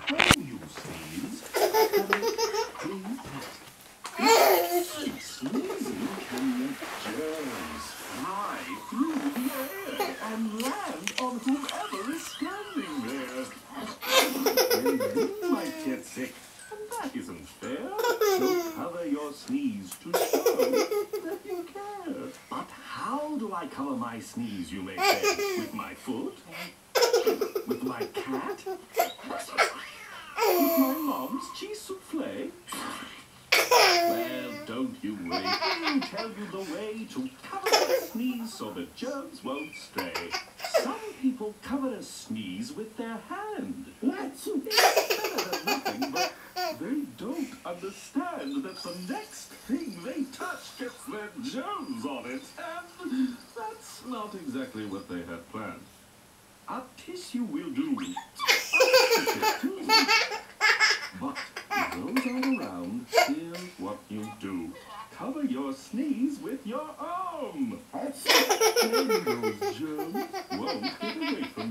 When you sneeze, cover it, clean it. Sneezing can make germs fly through the air and land on whoever is standing there. Then you might get sick, and that isn't fair. So cover your sneeze to show that you care. But how do I cover my sneeze, you may say? With my foot? With my cat? With my mom's cheese souffle? Well, don't you worry. I'll tell you the way to cover a sneeze so the germs won't stray. Some people cover a sneeze with their hand. It's better than nothing, but they don't understand that the next thing they touch gets their germs on it. And that's not exactly what they had planned. A tissue will do. A tissue too. But if those aren't around, here's what you do. Cover your sneeze with your arm. Then those germs won't get away from